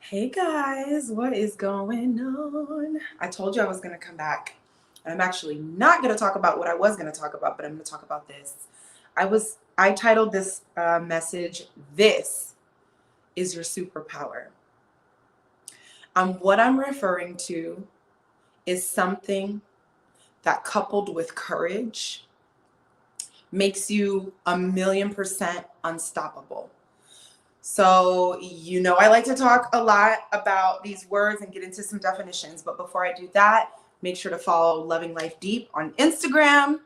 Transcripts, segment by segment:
Hey guys, what is going on? I told you I was going to come back. I'm actually not going to talk about what I was going to talk about, but I'm going to talk about this. I titled this message, "This is Your Superpower." What I'm referring to is something that, coupled with courage, makes you 1,000,000% unstoppable. So, I like to talk a lot about these words and get into some definitions. But before I do that, make sure to follow Loving Life Deep on Instagram.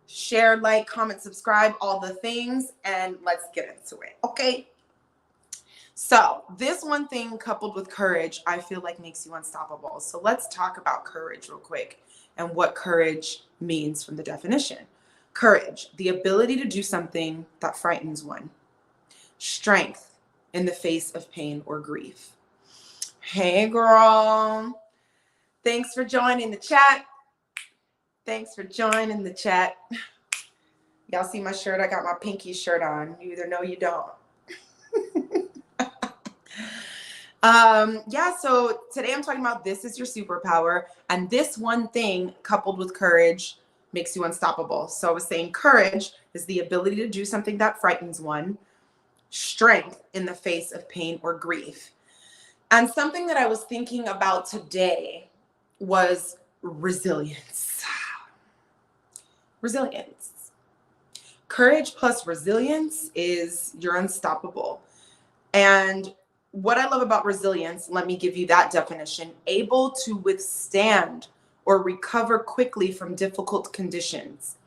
Share, like, comment, subscribe, all the things, and let's get into it. Okay. So, this one thing coupled with courage, I feel like makes you unstoppable. So, let's talk about courage real quick and what courage means from the definition. Courage, the ability to do something that frightens one. Strength in the face of pain or grief. Hey girl, thanks for joining the chat. Y'all see my shirt? I got my pinky shirt on. You either know or you don't. So today I'm talking about this is your superpower, and this one thing coupled with courage makes you unstoppable. So I was saying courage is the ability to do something that frightens one. Strength in the face of pain or grief. And something that I was thinking about today was resilience. Resilience. Courage plus resilience is you're unstoppable. And what I love about resilience, let me give you that definition: able to withstand or recover quickly from difficult conditions.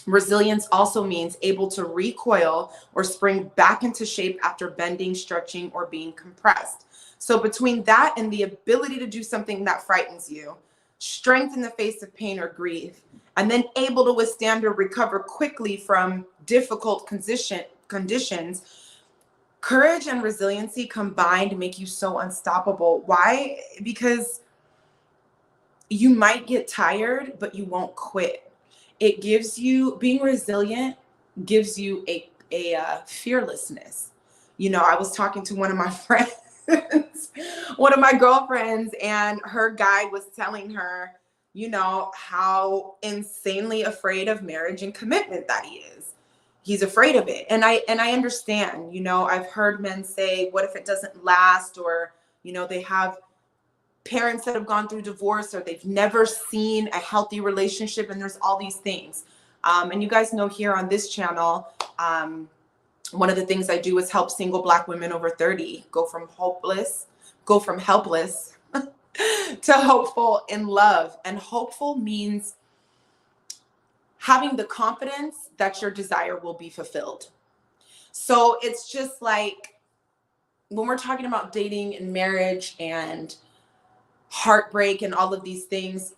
Resilience also means able to recoil or spring back into shape after bending, stretching, or being compressed. So between that and the ability to do something that frightens you, strength in the face of pain or grief, and then able to withstand or recover quickly from difficult conditions, courage and resiliency combined make you so unstoppable. Why? Because you might get tired, but you won't quit. It gives you, being resilient gives you a fearlessness. I was talking to one of my friends, one of my girlfriends, and her guy was telling her, how insanely afraid of marriage and commitment that he is. He's afraid of it. And I understand. I've heard men say, what if it doesn't last? Or, they have parents that have gone through divorce, or they've never seen a healthy relationship, and there's all these things. And you guys know here on this channel, one of the things I do is help single Black women over 30 go from helpless to hopeful in love. And hopeful means having the confidence that your desire will be fulfilled. So it's just like when we're talking about dating and marriage and heartbreak and all of these things,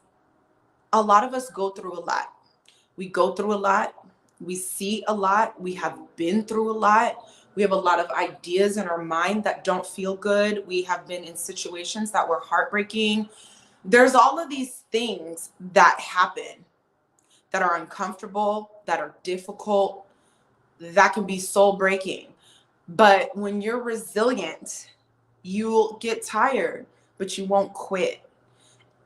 a lot of us go through a lot. We go through a lot. We see a lot. We have been through a lot. We have a lot of ideas in our mind that don't feel good. We have been in situations that were heartbreaking. There's all of these things that happen that are uncomfortable, that are difficult, that can be soul breaking. But when you're resilient, you'll get tired, but you won't quit.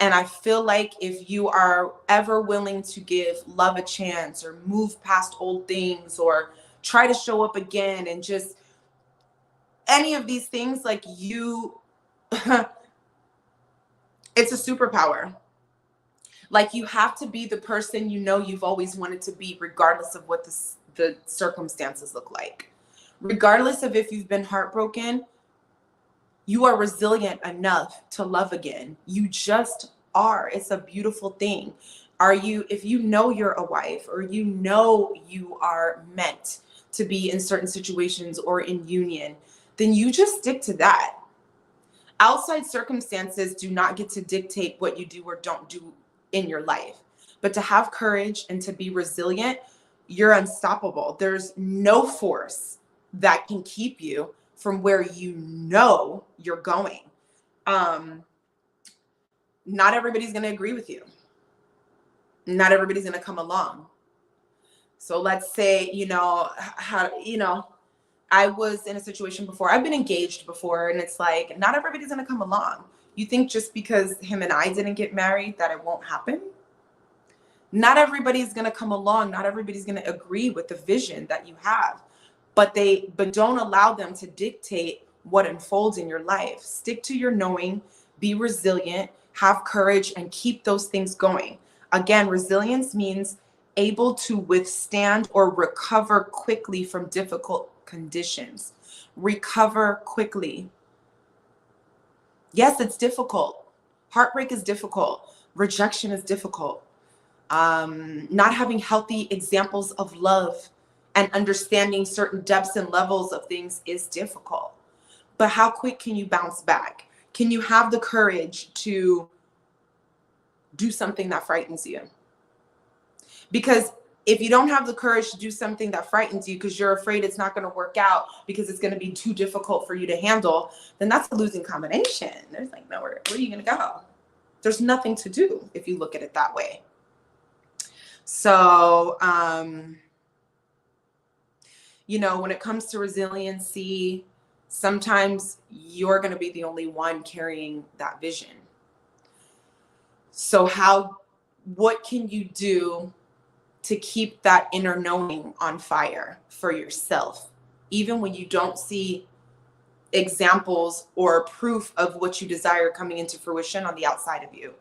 And I feel like if you are ever willing to give love a chance, or move past old things, or try to show up again, and just any of these things, like it's a superpower. Like, you have to be the person you've always wanted to be, regardless of what the circumstances look like. Regardless of if you've been heartbroken, you are resilient enough to love again. You just are. It's a beautiful thing. If you're a wife, or you are meant to be in certain situations or in union, then you just stick to that. Outside circumstances do not get to dictate what you do or don't do in your life. But to have courage and to be resilient, you're unstoppable. There's no force that can keep you from where you're going. Not everybody's going to agree with you. Not everybody's going to come along. So let's say, I was in a situation before. I've been engaged before, and it's like, not everybody's going to come along. You think just because him and I didn't get married that it won't happen? Not everybody's going to come along. Not everybody's going to agree with the vision that you have, but don't allow them to dictate what unfolds in your life. Stick to your knowing, be resilient, have courage, and keep those things going. Again, resilience means able to withstand or recover quickly from difficult conditions. Recover quickly. Yes, it's difficult. Heartbreak is difficult. Rejection is difficult. Not having healthy examples of love and understanding certain depths and levels of things is difficult. But how quick can you bounce back? Can you have the courage to do something that frightens you? Because if you don't have the courage to do something that frightens you because you're afraid it's not going to work out because it's going to be too difficult for you to handle, then that's a losing combination. There's like nowhere. Where are you going to go? There's nothing to do if you look at it that way. So, when it comes to resiliency, sometimes you're going to be the only one carrying that vision. So what can you do to keep that inner knowing on fire for yourself, even when you don't see examples or proof of what you desire coming into fruition on the outside of you?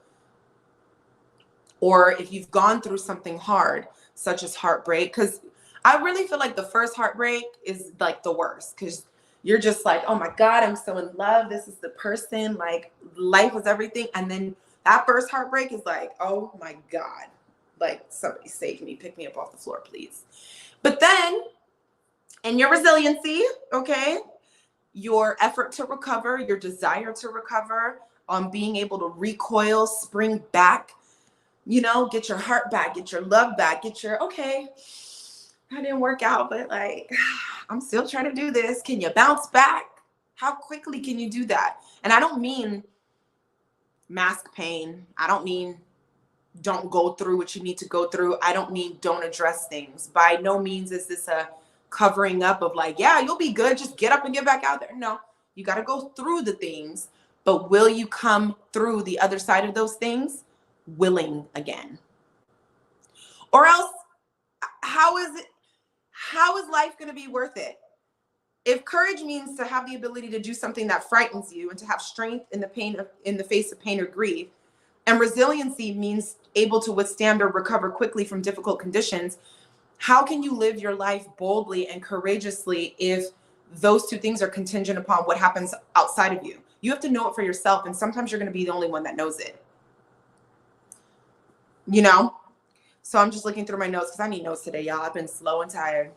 Or if you've gone through something hard, such as heartbreak, because I really feel like the first heartbreak is like the worst, because you're just like, oh my God, I'm so in love. This is the person, like life is everything. And then that first heartbreak is like, oh my God, like somebody save me, pick me up off the floor, please. But then in your resiliency, okay, your effort to recover, your desire to recover, being able to recoil, spring back, get your heart back, get your love back, okay, that didn't work out, but like, I'm still trying to do this. Can you bounce back? How quickly can you do that? And I don't mean mask pain. I don't mean don't go through what you need to go through. I don't mean don't address things. By no means is this a covering up of like, yeah, you'll be good. Just get up and get back out there. No, you got to go through the things, but will you come through the other side of those things willing again? Or else, how is life going to be worth it? If courage means to have the ability to do something that frightens you and to have strength in the face of pain or grief, and resiliency means able to withstand or recover quickly from difficult conditions, how can you live your life boldly and courageously if those two things are contingent upon what happens outside of you? You have to know it for yourself, and sometimes you're going to be the only one that knows it. So I'm just looking through my notes because I need notes today, y'all. I've been slow and tired.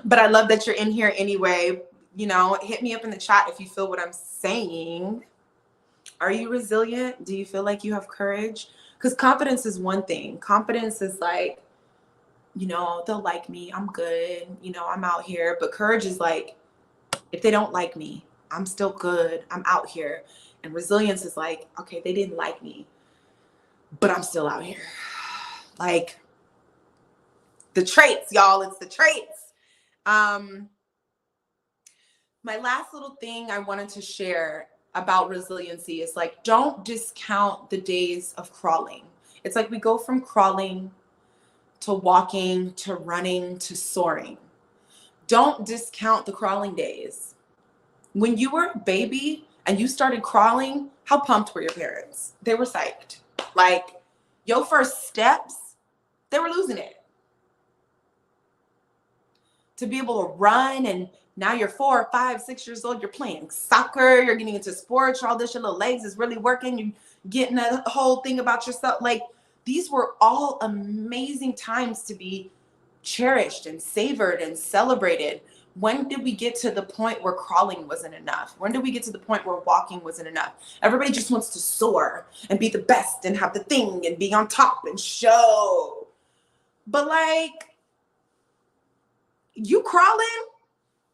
But I love that you're in here anyway. Hit me up in the chat if you feel what I'm saying. Are you resilient? Do you feel like you have courage? Because confidence is one thing. Confidence is like, they'll like me. I'm good. I'm out here. But courage is like, if they don't like me, I'm still good. I'm out here. And resilience is like, okay, they didn't like me, but I'm still out here. Like the traits, y'all. It's the traits. My last little thing I wanted to share about resiliency is like, don't discount the days of crawling. It's like we go from crawling to walking to running to soaring. Don't discount the crawling days. When you were a baby and you started crawling, how pumped were your parents? They were psyched. Like your first steps, they were losing it. To be able to run, and now you're 4, 5, 6 years old, you're playing soccer, you're getting into sports, all this, your little legs is really working, you're getting a whole thing about yourself. Like these were all amazing times to be cherished and savored and celebrated. When did we get to the point where crawling wasn't enough? When did we get to the point where walking wasn't enough? Everybody just wants to soar and be the best and have the thing and be on top and show. But like, you crawling,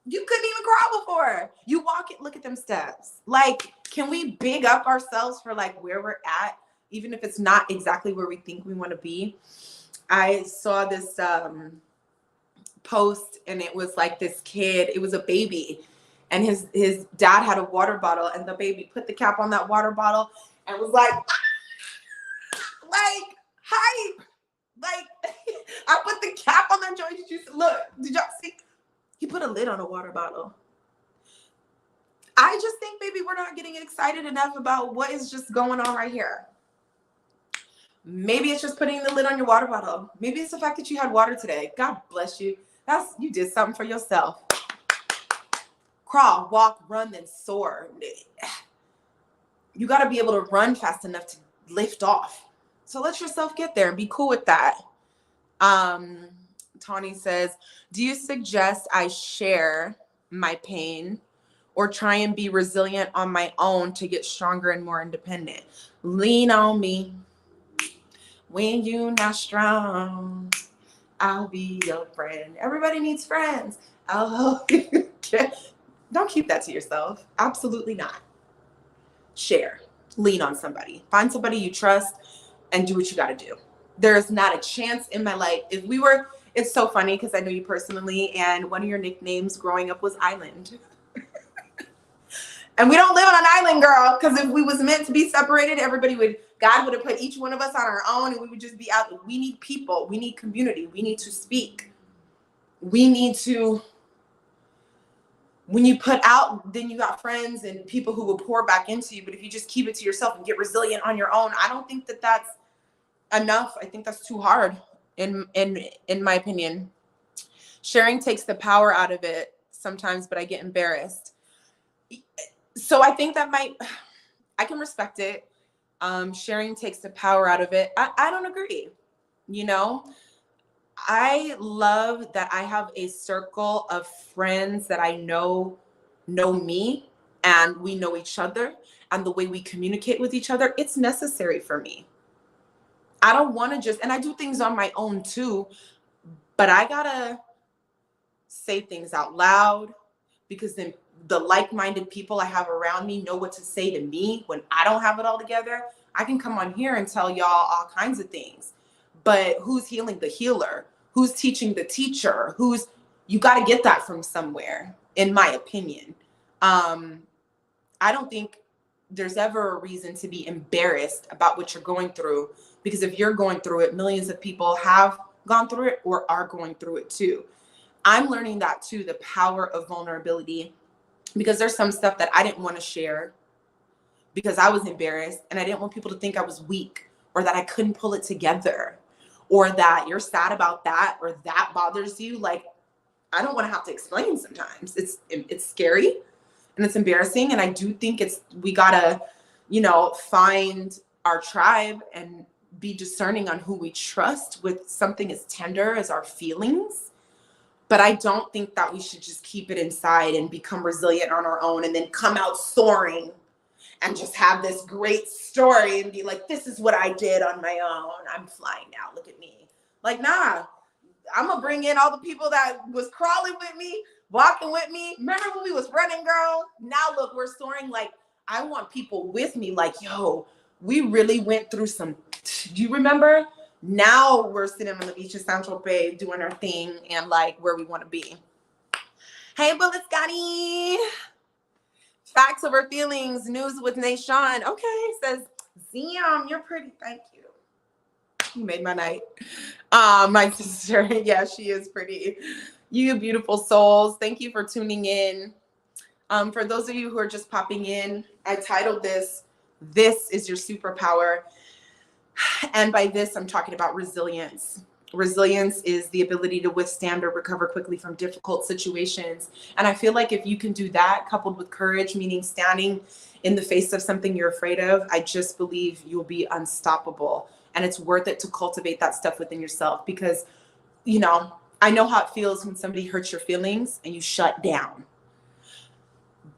you couldn't even crawl before. You walk it, look at them steps. Like, can we big up ourselves for like where we're at, even if it's not exactly where we think we want to be? I saw this post, and it was like this kid, it was a baby, and his dad had a water bottle, and the baby put the cap on that water bottle and was like hype. Like, I put the cap on that joint. Look, did y'all see? He put a lid on a water bottle. I just think maybe we're not getting excited enough about what is just going on right here. Maybe it's just putting the lid on your water bottle. Maybe it's the fact that you had water today. God bless you. You did something for yourself. Crawl, walk, run, then soar. You got to be able to run fast enough to lift off. So let yourself get there and be cool with that. Tawny says, do you suggest I share my pain or try and be resilient on my own to get stronger and more independent? Lean on me. When you're not strong, I'll be your friend. Everybody needs friends. I'll help you. Don't keep that to yourself. Absolutely not. Share. Lean on somebody. Find somebody you trust and do what you got to do. There's not a chance in my life. It's so funny because I know you personally, and one of your nicknames growing up was Island. And we don't live on an island, girl, because if we was meant to be separated, God would have put each one of us on our own, and we would just be out. We need people. We need community. We need to speak. We need to, when you put out, then you got friends and people who will pour back into you. But if you just keep it to yourself and get resilient on your own, I don't think that that's enough. I think that's too hard, in my opinion. Sharing takes the power out of it sometimes, but I get embarrassed. So I think I can respect it. Sharing takes the power out of it. I don't agree. I love that I have a circle of friends that I know me, and we know each other, and the way we communicate with each other, it's necessary for me. I don't want to and I do things on my own too, but I gotta say things out loud, because then the like-minded people I have around me know what to say to me when I don't have it all together. I can come on here and tell y'all all kinds of things, but who's healing the healer? Who's teaching the teacher? You got to get that from somewhere, in my opinion. I don't think there's ever a reason to be embarrassed about what you're going through, because if you're going through it, millions of people have gone through it or are going through it too. I'm learning that too, the power of vulnerability, because there's some stuff that I didn't want to share because I was embarrassed, and I didn't want people to think I was weak or that I couldn't pull it together, or that you're sad about that, or that bothers you. Like, I don't want to have to explain sometimes. It's scary and it's embarrassing. And I do think we gotta, find our tribe and be discerning on who we trust with something as tender as our feelings. But I don't think that we should just keep it inside and become resilient on our own and then come out soaring and just have this great story and be like, this is what I did on my own. I'm flying now. Look at me. Like, nah, I'm going to bring in all the people that was crawling with me, walking with me. Remember when we was running, girl? Now look, we're soaring. Like, I want people with me. Like, yo, we really went through some, do you remember? Now we're sitting on the beach of Central Bay doing our thing and like where we want to be. Hey, Bullet Scotty. Facts over feelings, news with Nation. Okay, says, Ziam, you're pretty. Thank you. You made my night. My sister, yeah, she is pretty. You beautiful souls. Thank you for tuning in. For those of you who are just popping in, I titled this is your superpower. And by this, I'm talking about resilience. Resilience is the ability to withstand or recover quickly from difficult situations. And I feel like if you can do that, coupled with courage, meaning standing in the face of something you're afraid of, I just believe you'll be unstoppable. And it's worth it to cultivate that stuff within yourself, because, I know how it feels when somebody hurts your feelings and you shut down.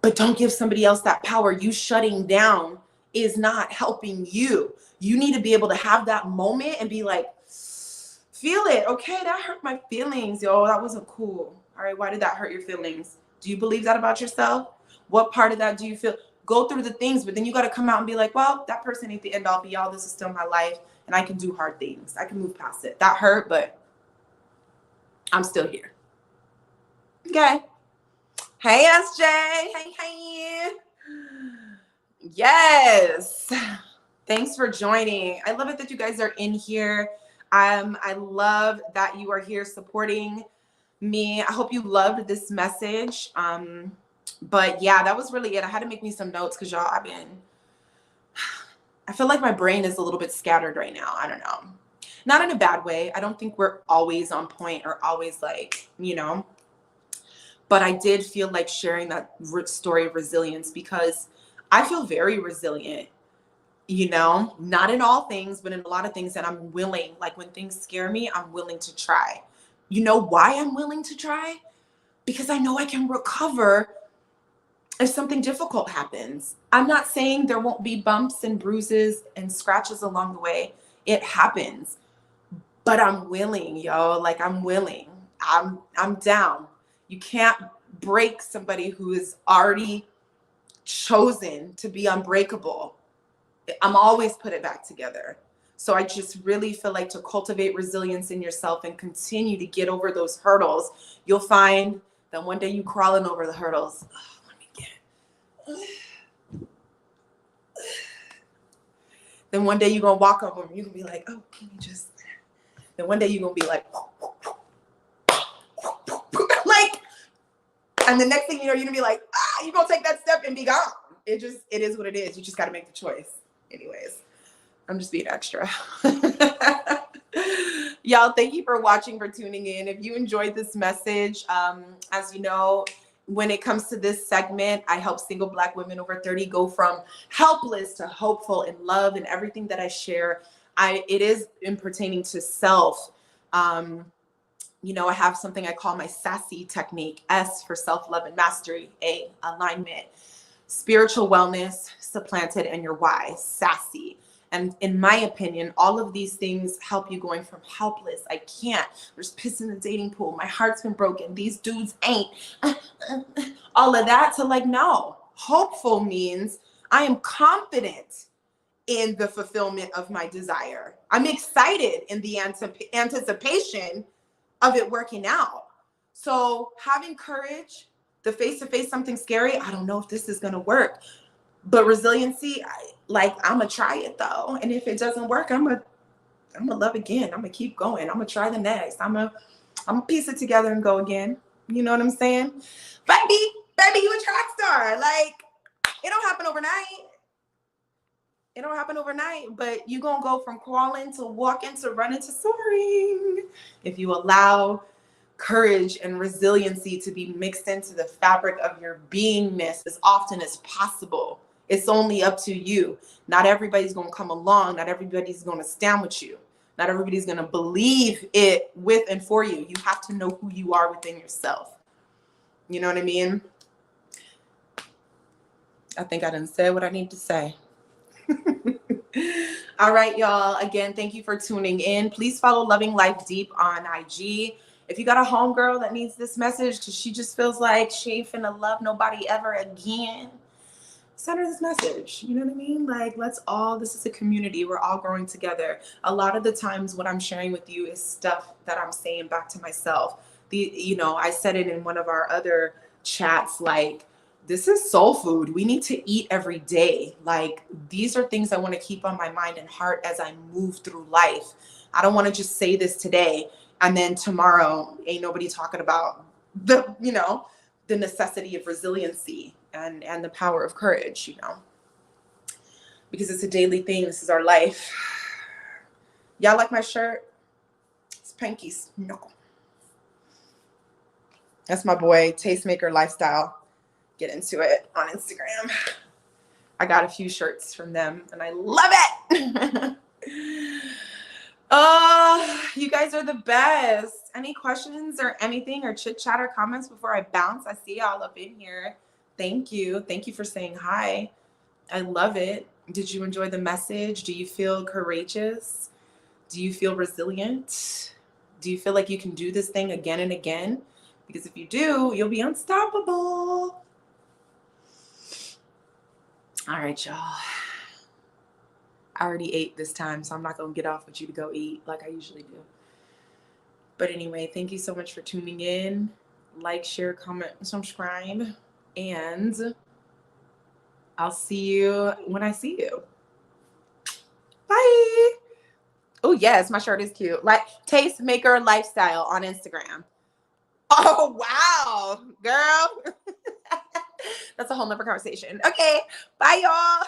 But don't give somebody else that power. You shutting down is not helping you. You need to be able to have that moment and be like, feel it. Okay, that hurt my feelings. Yo, that wasn't cool. All right, why did that hurt your feelings? Do you believe that about yourself? What part of that do you feel? Go through the things, but then you got to come out and be like, well, that person ain't the end all be all. This is still my life, and I can do hard things. I can move past it. That hurt, but I'm still here. Okay. Hey, SJ. Hey. Yes. Thanks for joining. I love it that you guys are in here. I love that you are here supporting me. I hope you loved this message. But yeah, that was really it. I had to make me some notes because y'all, I feel like my brain is a little bit scattered right now. I don't know. Not in a bad way. I don't think we're always on point or always like, but I did feel like sharing that story of resilience because I feel very resilient, not in all things, but in a lot of things that I'm willing, like when things scare me, I'm willing to try. You know why I'm willing to try? Because I know I can recover if something difficult happens. I'm not saying there won't be bumps and bruises and scratches along the way. It happens. But I'm willing, yo. Like I'm willing. I'm down. You can't break somebody who is already chosen to be unbreakable. I'm always put it back together. So I just really feel like to cultivate resilience in yourself and continue to get over those hurdles, you'll find that one day you crawling over the hurdles. Oh, let me get. Then one day you're gonna walk over them. You're gonna be like, oh, can you just? Then one day you're gonna be like, like, and the next thing you know, you're gonna be like, you're gonna take that step and be gone. It is what it is. You just gotta make the choice. Anyways, I'm just being extra. Y'all, thank you for watching, for tuning in. If you enjoyed this message, as you know, when it comes to this segment, I help single Black women over 30 go from helpless to hopeful in love, and everything that I share, it is in pertaining to self. I have something I call my SASSY technique. S for self-love and mastery. A, alignment. Spiritual wellness, supplanted, and your why, SASSY. And in my opinion, all of these things help you going from helpless, I can't, there's piss in the dating pool, my heart's been broken, these dudes ain't, all of that, to like, no. Hopeful means I am confident in the fulfillment of my desire. I'm excited in the anticipation of it working out. So having courage, the face-to-face something scary, I don't know if this is going to work. But resiliency, I'm going to try it though. And if it doesn't work, I'm going to love again. I'm going to keep going. I'm going to try the next. I'm going to piece it together and go again. You know what I'm saying? Baby, you a track star. Like, it don't happen overnight. It don't happen overnight, but you going to go from crawling to walking to running to soaring. If you allow courage and resiliency to be mixed into the fabric of your beingness as often as possible. It's only up to you. Not everybody's going to come along. Not everybody's going to stand with you. Not everybody's going to believe it with and for you. You have to know who you are within yourself. You know what I mean? I think I done said what I need to say. All right, y'all. Again, thank you for tuning in. Please follow Loving Life Deep on IG. If you got a homegirl that needs this message because she just feels like she ain't finna love nobody ever again, send her this message. You know what I mean? Like, this is a community. We're all growing together. A lot of the times what I'm sharing with you is stuff that I'm saying back to myself. I said it in one of our other chats, like, this is soul food. We need to eat every day. Like, these are things I want to keep on my mind and heart as I move through life. I don't want to just say this today and then tomorrow ain't nobody talking about the necessity of resiliency and the power of courage, because it's a daily thing. This is our life. Y'all like my shirt? It's Panky's. No. That's my boy, Tastemaker Lifestyle. Get into it on Instagram. I got a few shirts from them and I love it. You guys are the best. Any questions or anything or chit chat or comments before I bounce? I see y'all up in here. Thank you. Thank you for saying hi. I love it. Did you enjoy the message? Do you feel courageous? Do you feel resilient? Do you feel like you can do this thing again and again? Because if you do, you'll be unstoppable. All right, y'all. I already ate this time, so I'm not going to get off with you to go eat like I usually do. But anyway, thank you so much for tuning in. like, share, comment, subscribe, and I'll see you when I see you. Bye. Oh, yes, my shirt is cute. Like Tastemaker Lifestyle on Instagram. Oh, wow, girl. That's a whole nother conversation. Okay, bye, y'all.